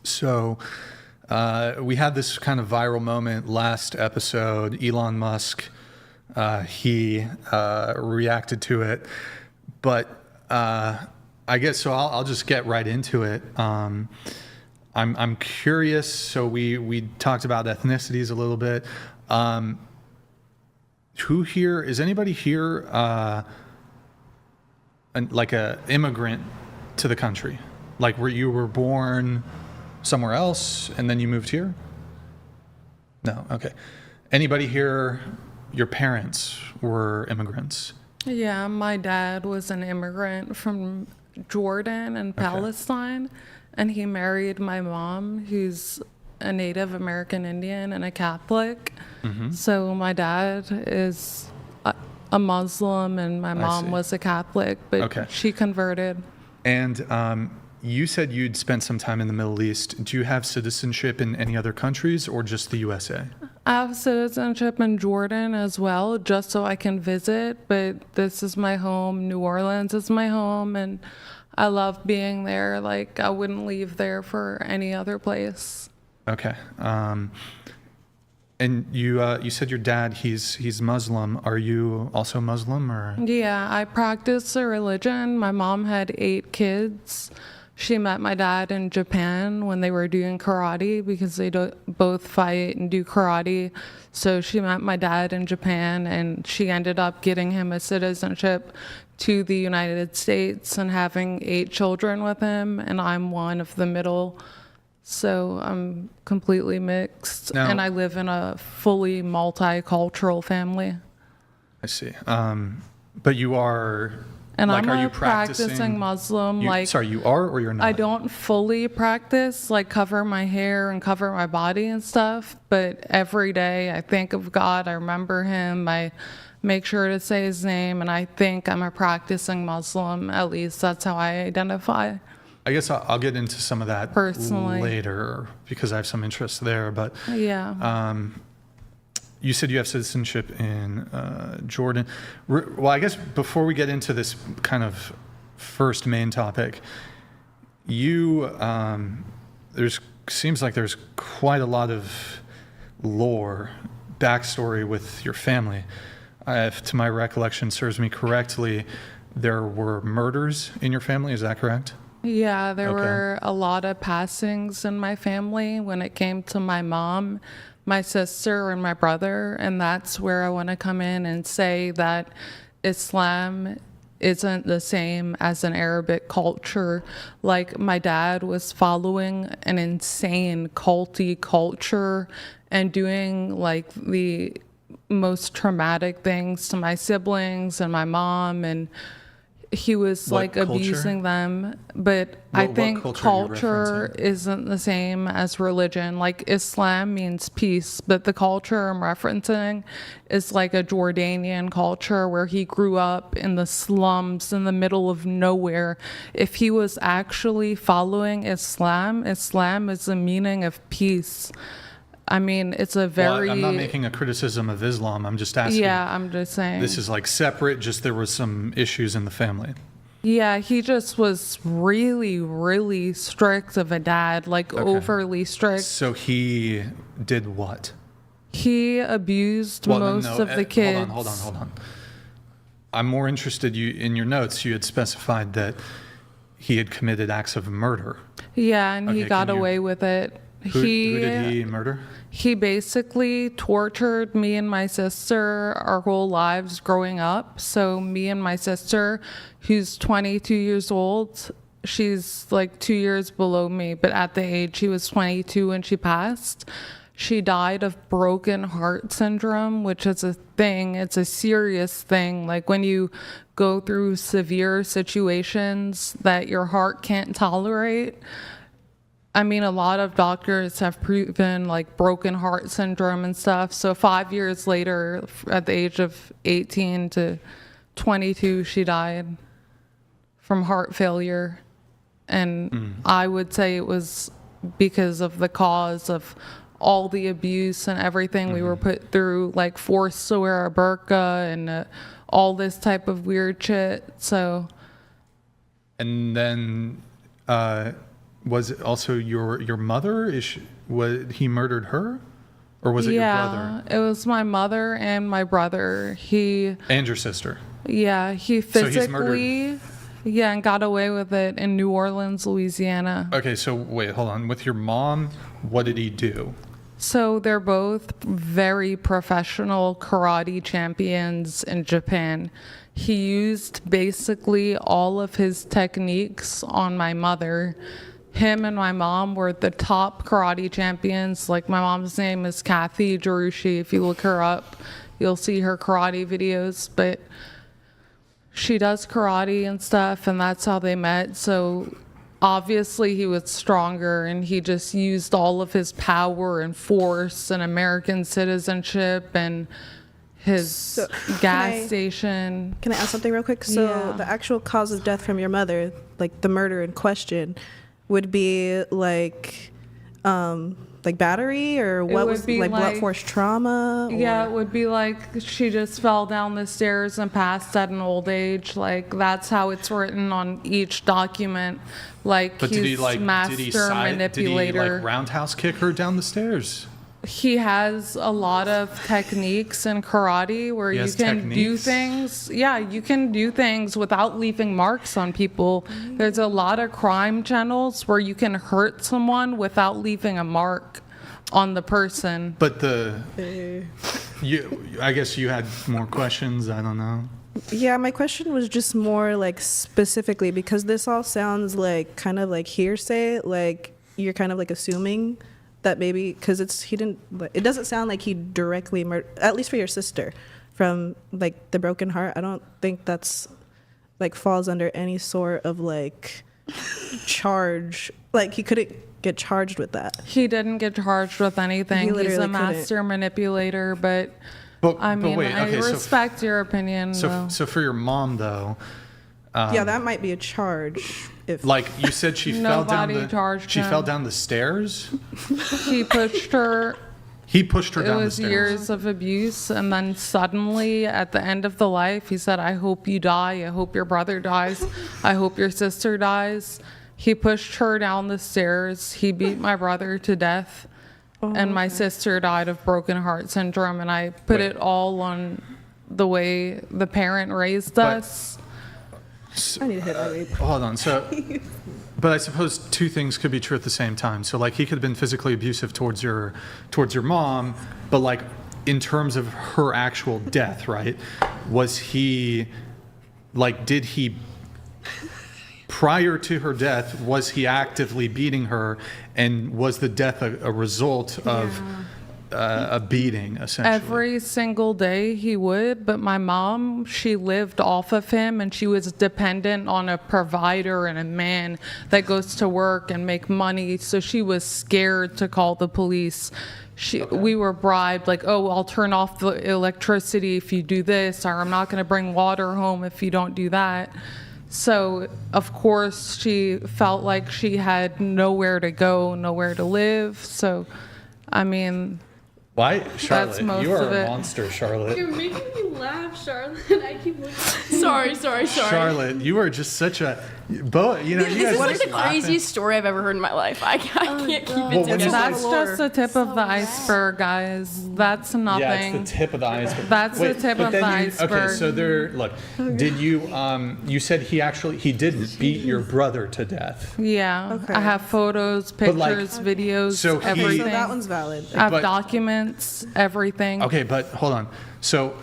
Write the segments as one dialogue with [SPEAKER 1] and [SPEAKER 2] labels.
[SPEAKER 1] So we had this kind of viral moment last episode. Elon Musk, he reacted to it. But I guess so. I'll just get right into it. I'm curious. So we talked about ethnicities a little bit. Who here is anybody here like a immigrant to the country? Like where you were born somewhere else and then you moved here? No. Okay. Anybody here? Your parents were immigrants?
[SPEAKER 2] Yeah, my dad was an immigrant from Jordan and Palestine, and he married my mom, who's a Native American Indian and a Catholic. Mm-hmm. So my dad is a Muslim, and my mom was a Catholic, but she converted.
[SPEAKER 1] And you said you'd spent some time in the Middle East. Do you have citizenship in any other countries or just the USA?
[SPEAKER 2] I have citizenship in Jordan as well, just so I can visit, but this is my home. New Orleans is my home, and I love being there. Like, I wouldn't leave there for any other place.
[SPEAKER 1] Okay. And you said your dad, he's Muslim. Are you also Muslim, or?
[SPEAKER 2] Yeah, I practice a religion. My mom had 8 kids. She met my dad in Japan when they were doing karate, because they both fight and do karate. So she met my dad in Japan, and she ended up getting him a citizenship to the United States and having 8 children with him, and I'm one of the middle. So I'm completely mixed, and I live in a fully multicultural family.
[SPEAKER 1] I see. But you are...
[SPEAKER 2] And
[SPEAKER 1] like,
[SPEAKER 2] I'm
[SPEAKER 1] are you
[SPEAKER 2] a practicing Muslim.
[SPEAKER 1] Sorry, you are or you're not?
[SPEAKER 2] I don't fully practice, like cover my hair and cover my body and stuff, but every day I think of God, I remember him, I make sure to say his name, and I think I'm a practicing Muslim. At least that's how I identify.
[SPEAKER 1] I guess I'll get into some of that
[SPEAKER 2] personally
[SPEAKER 1] later, because I have some interest there. But
[SPEAKER 2] yeah.
[SPEAKER 1] You said you have citizenship in Jordan. Well, I guess before we get into this kind of first main topic, seems like there's quite a lot of lore, backstory with your family. If to my recollection serves me correctly, there were murders in your family. Is that correct?
[SPEAKER 2] Yeah, there were a lot of passings in my family when it came to my mom, my sister, and my brother, and that's where I want to come in and say that Islam isn't the same as an Arabic culture. Like, my dad was following an insane culty culture and doing like the most traumatic things to my siblings and my mom, and he was like abusing them. But I think culture isn't the same as religion. Like, Islam means peace, but the culture I'm referencing is like a Jordanian culture where he grew up in the slums in the middle of nowhere. If he was actually following Islam, Islam is the meaning of peace. I mean, it's a very...
[SPEAKER 1] Well, I'm not making a criticism of Islam. I'm just asking.
[SPEAKER 2] Yeah, I'm just saying.
[SPEAKER 1] This is like separate, just there was some issues in the family.
[SPEAKER 2] Yeah, he just was really, really strict of a dad, like overly strict.
[SPEAKER 1] So he did what?
[SPEAKER 2] He abused most of the kids.
[SPEAKER 1] Hold on. I'm more interested, in your notes, you had specified that he had committed acts of murder.
[SPEAKER 2] Yeah, and he got away with it.
[SPEAKER 1] Who did he murder?
[SPEAKER 2] He basically tortured me and my sister our whole lives growing up. So me and my sister, who's 22 years old, she's like 2 years below me, but at the age she was 22 when she passed. She died of broken heart syndrome, which is a thing. It's a serious thing. Like, when you go through severe situations that your heart can't tolerate. I mean, a lot of doctors have proven like broken heart syndrome and stuff. So 5 years later, at the age of 18 to 22, she died from heart failure. And I would say it was because of the cause of all the abuse and everything we were put through, like forced to wear a burqa and all this type of weird shit. So.
[SPEAKER 1] And then was it also your mother? Was he murdered her, or was it your brother?
[SPEAKER 2] Yeah, it was my mother and my brother.
[SPEAKER 1] And your sister.
[SPEAKER 2] Yeah, he
[SPEAKER 1] So he's
[SPEAKER 2] physically, yeah, and got away with it in New Orleans, Louisiana.
[SPEAKER 1] Okay, so wait, hold on. With your mom, what did he do?
[SPEAKER 2] So they're both very professional karate champions in Japan. He used basically all of his techniques on my mother. Him and my mom were the top karate champions. Like, my mom's name is Kathy Jarushi. If you look her up, you'll see her karate videos. But she does karate and stuff, and that's how they met. So obviously he was stronger, and he just used all of his power and force and American citizenship and his gas station.
[SPEAKER 3] Can I ask something real quick? So
[SPEAKER 2] Yeah.
[SPEAKER 3] the actual cause of death from your mother, like the murder in question, would be like battery, or what
[SPEAKER 2] would
[SPEAKER 3] was
[SPEAKER 2] be
[SPEAKER 3] like blunt
[SPEAKER 2] like-
[SPEAKER 3] force trauma? Or?
[SPEAKER 2] Yeah, it would be like she just fell down the stairs and passed at an old age. Like, that's how it's written on each document. Like,
[SPEAKER 1] But
[SPEAKER 2] he's
[SPEAKER 1] did he
[SPEAKER 2] master manipulator.
[SPEAKER 1] roundhouse kick her down the stairs?
[SPEAKER 2] He has a lot of techniques in karate where
[SPEAKER 1] He
[SPEAKER 2] you
[SPEAKER 1] has
[SPEAKER 2] can do
[SPEAKER 1] techniques?
[SPEAKER 2] things. Yeah, you can do things without leaving marks on people. There's a lot of crime channels where you can hurt someone without leaving a mark on the person.
[SPEAKER 1] But I guess you had more questions. I don't know.
[SPEAKER 3] Yeah, my question was just more like specifically, because this all sounds like kind of like hearsay. Like, you're kind of like assuming that maybe because it doesn't sound like he directly murdered, at least for your sister, from like the broken heart. I don't think that's like falls under any sort of like charge. Like, he couldn't get charged with that.
[SPEAKER 2] He didn't get charged with anything.
[SPEAKER 3] He
[SPEAKER 2] He's
[SPEAKER 3] literally
[SPEAKER 2] a
[SPEAKER 3] couldn't.
[SPEAKER 2] master manipulator, but I mean,
[SPEAKER 1] wait,
[SPEAKER 2] I
[SPEAKER 1] okay,
[SPEAKER 2] respect your opinion. though.
[SPEAKER 1] so for your mom though,
[SPEAKER 3] Yeah, that might be a charge. If
[SPEAKER 1] like you said, she fell down
[SPEAKER 2] Nobody charged
[SPEAKER 1] she
[SPEAKER 2] him.
[SPEAKER 1] fell down the stairs.
[SPEAKER 2] He pushed her.
[SPEAKER 1] He pushed her
[SPEAKER 2] It
[SPEAKER 1] down the
[SPEAKER 2] was
[SPEAKER 1] stairs.
[SPEAKER 2] years of abuse, and then suddenly, at the end of the life, he said, "I hope you die. I hope your brother dies. I hope your sister dies." He pushed her down the stairs. He beat my brother to death, and my sister died of broken heart syndrome. And I put
[SPEAKER 1] Wait.
[SPEAKER 2] it all on the way the parent raised us.
[SPEAKER 3] I need to hit that rape.
[SPEAKER 1] Hold on. So, but I suppose two things could be true at the same time. So, like, he could have been physically abusive towards your mom, but like in terms of her actual death, right? Was he like? Did he? Prior to her death, was he actively beating her, and was the death a result of a beating, essentially?
[SPEAKER 2] Every single day he would, but my mom, she lived off of him, and she was dependent on a provider and a man that goes to work and make money, so she was scared to call the police. We were bribed, like, oh, I'll turn off the electricity if you do this, or I'm not going to bring water home if you don't do that. So, of course, she felt like she had nowhere to go, nowhere to live. So, I mean,
[SPEAKER 1] Why, Charlotte?
[SPEAKER 2] most
[SPEAKER 1] You are
[SPEAKER 2] of
[SPEAKER 1] a
[SPEAKER 2] it.
[SPEAKER 1] monster, Charlotte.
[SPEAKER 4] You're making me laugh, Charlotte. I keep looking. Sorry.
[SPEAKER 1] Charlotte, you are just such a. You guys
[SPEAKER 4] This is
[SPEAKER 1] are
[SPEAKER 4] like
[SPEAKER 1] just
[SPEAKER 4] the craziest story I've ever heard in my life. I can't keep
[SPEAKER 1] Well,
[SPEAKER 4] it
[SPEAKER 1] when
[SPEAKER 4] together.
[SPEAKER 1] you-
[SPEAKER 2] that's just the tip of the iceberg, guys. That's nothing.
[SPEAKER 1] Yeah, it's the tip of the iceberg.
[SPEAKER 2] That's the tip
[SPEAKER 1] but
[SPEAKER 2] of
[SPEAKER 1] then
[SPEAKER 2] the
[SPEAKER 1] Okay,
[SPEAKER 2] iceberg.
[SPEAKER 1] so look, did you, you said he didn't beat your brother to death.
[SPEAKER 2] Yeah,
[SPEAKER 3] Okay.
[SPEAKER 2] I have photos,
[SPEAKER 1] But, like,
[SPEAKER 2] pictures, videos,
[SPEAKER 1] so he-
[SPEAKER 2] everything.
[SPEAKER 3] So that one's valid.
[SPEAKER 2] I have
[SPEAKER 1] but-
[SPEAKER 2] documents, everything.
[SPEAKER 1] Okay, but hold on. So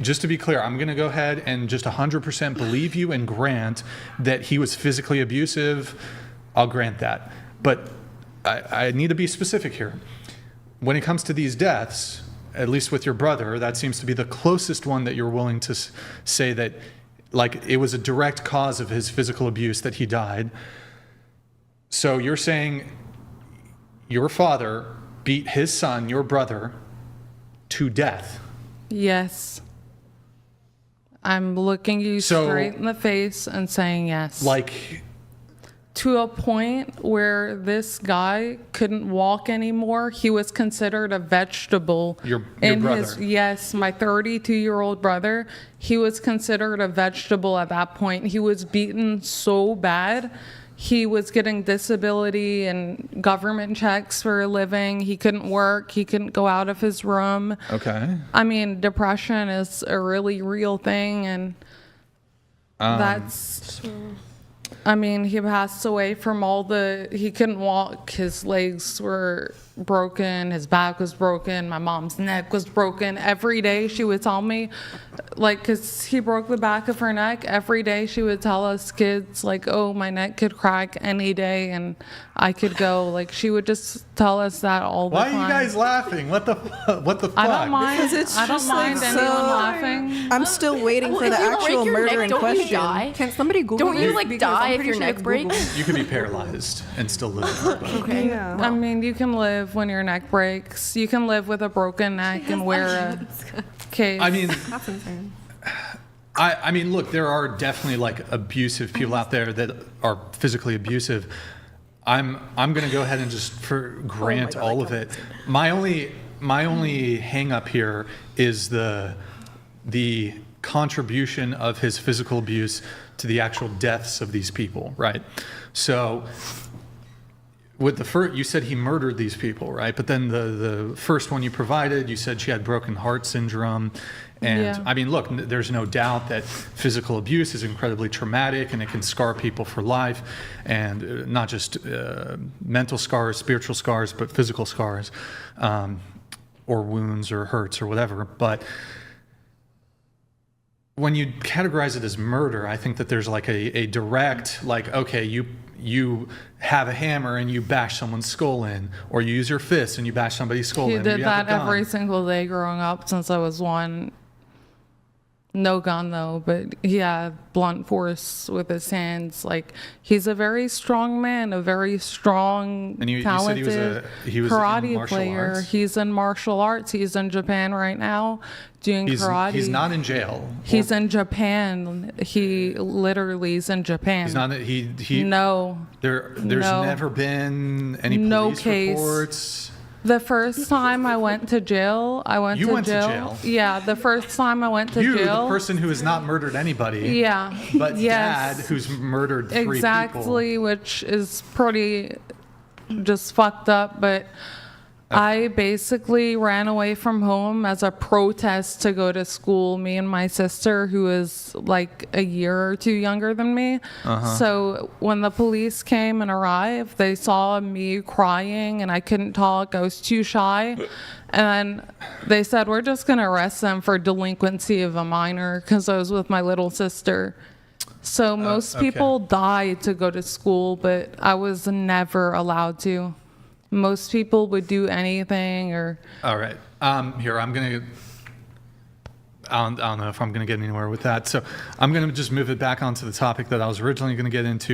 [SPEAKER 1] just to be clear, I'm going to go ahead and just 100% believe you and grant that he was physically abusive. I'll grant that. But I need to be specific here. When it comes to these deaths, at least with your brother, that seems to be the closest one that you're willing to say that, like, it was a direct cause of his physical abuse that he died. So you're saying your father beat his son, your brother, to death.
[SPEAKER 2] Yes. I'm looking you
[SPEAKER 1] So-
[SPEAKER 2] straight in the face and saying yes.
[SPEAKER 1] Like,
[SPEAKER 2] to a point where this guy couldn't walk anymore. He was considered a vegetable.
[SPEAKER 1] Your
[SPEAKER 2] in
[SPEAKER 1] brother.
[SPEAKER 2] Yes, my 32-year-old brother. He was considered a vegetable at that point. He was beaten so bad. he was getting disability and government checks for a living. He couldn't work. He couldn't go out of his room.
[SPEAKER 1] Okay.
[SPEAKER 2] I mean, depression is a really real thing, and that's... I mean, he passed away from he couldn't walk. His legs were broken. His back was broken. My mom's neck was broken. Every day she would tell me, like, because he broke the back of her neck, every day she would tell us kids, like, oh, my neck could crack any day and I could go. Like, she would just tell us that all the time.
[SPEAKER 1] Why are you guys laughing? What the fuck?
[SPEAKER 2] I don't mind.
[SPEAKER 3] Because it's
[SPEAKER 2] I don't
[SPEAKER 3] just
[SPEAKER 2] mind
[SPEAKER 3] like
[SPEAKER 2] anyone
[SPEAKER 3] so-
[SPEAKER 2] laughing.
[SPEAKER 3] I'm still waiting
[SPEAKER 5] Well,
[SPEAKER 3] for
[SPEAKER 5] if
[SPEAKER 3] the
[SPEAKER 5] you break
[SPEAKER 3] actual
[SPEAKER 5] your
[SPEAKER 3] murder
[SPEAKER 5] neck,
[SPEAKER 3] in
[SPEAKER 5] don't you
[SPEAKER 3] question.
[SPEAKER 5] die?
[SPEAKER 6] Can somebody Google
[SPEAKER 5] Don't you
[SPEAKER 6] this?
[SPEAKER 5] like
[SPEAKER 6] Because
[SPEAKER 5] die
[SPEAKER 6] I'm
[SPEAKER 5] if
[SPEAKER 6] pretty
[SPEAKER 5] your
[SPEAKER 6] sure
[SPEAKER 5] neck
[SPEAKER 6] it's
[SPEAKER 5] breaks?
[SPEAKER 6] Google.
[SPEAKER 1] You could be paralyzed and still live.
[SPEAKER 5] Okay.
[SPEAKER 3] Yeah.
[SPEAKER 2] I mean, you can live when your neck breaks. You can live with a broken neck and wear a case.
[SPEAKER 1] I mean,
[SPEAKER 6] That's insane.
[SPEAKER 1] I mean, look, there are definitely like abusive people out there that are physically abusive. I'm going to go ahead and just grant
[SPEAKER 3] God,
[SPEAKER 1] all
[SPEAKER 3] I
[SPEAKER 1] of it. My only hang up here is the contribution of his physical abuse to the actual deaths of these people, right? So with the first, you said he murdered these people, right? But then the first one you provided, you said she had broken heart syndrome. And
[SPEAKER 2] Yeah.
[SPEAKER 1] I mean, look, there's no doubt that physical abuse is incredibly traumatic and it can scar people for life, and not just mental scars, spiritual scars, but physical scars, or wounds or hurts or whatever. But when you categorize it as murder, I think that there's like a direct, like, okay, you have a hammer and you bash someone's skull in, or you use your fist and you bash somebody's skull
[SPEAKER 2] he
[SPEAKER 1] in. or
[SPEAKER 2] did
[SPEAKER 1] you have
[SPEAKER 2] that
[SPEAKER 1] a gun.
[SPEAKER 2] every single day growing up since I was one. No gun though, but he had blunt force with his hands. Like, he's a very strong man, a very strong,
[SPEAKER 1] And you said
[SPEAKER 2] talented
[SPEAKER 1] he was in
[SPEAKER 2] karate
[SPEAKER 1] martial
[SPEAKER 2] player.
[SPEAKER 1] arts?
[SPEAKER 2] He's in martial arts. He's in Japan right now doing karate.
[SPEAKER 1] He's not in jail.
[SPEAKER 2] He's in Japan. He literally is in Japan.
[SPEAKER 1] He's not. He.
[SPEAKER 2] No.
[SPEAKER 1] There's
[SPEAKER 2] No.
[SPEAKER 1] never been any
[SPEAKER 2] No
[SPEAKER 1] police
[SPEAKER 2] case.
[SPEAKER 1] reports.
[SPEAKER 2] The first time I went to jail,
[SPEAKER 1] You went to jail?
[SPEAKER 2] Yeah, the first time I went to
[SPEAKER 1] You,
[SPEAKER 2] jail.
[SPEAKER 1] the person who has not murdered anybody.
[SPEAKER 2] Yeah.
[SPEAKER 1] But
[SPEAKER 2] yes.
[SPEAKER 1] Dad, who's murdered three
[SPEAKER 2] Exactly, which is pretty just fucked up. But I basically ran away from home as a protest to go to school. Me and my sister, who is like a year or two younger than me. So when the police came and arrived, they saw me crying and I couldn't talk. I was too shy. And then they said, we're just going to arrest them for delinquency of a minor, because I was with my little sister. So most
[SPEAKER 1] okay.
[SPEAKER 2] people died to go to school, but I was never allowed to. Most people would do anything or...
[SPEAKER 1] All right. Here, I don't know if I'm going to get anywhere with that. So I'm going to just move it back onto the topic that I was originally going to get into.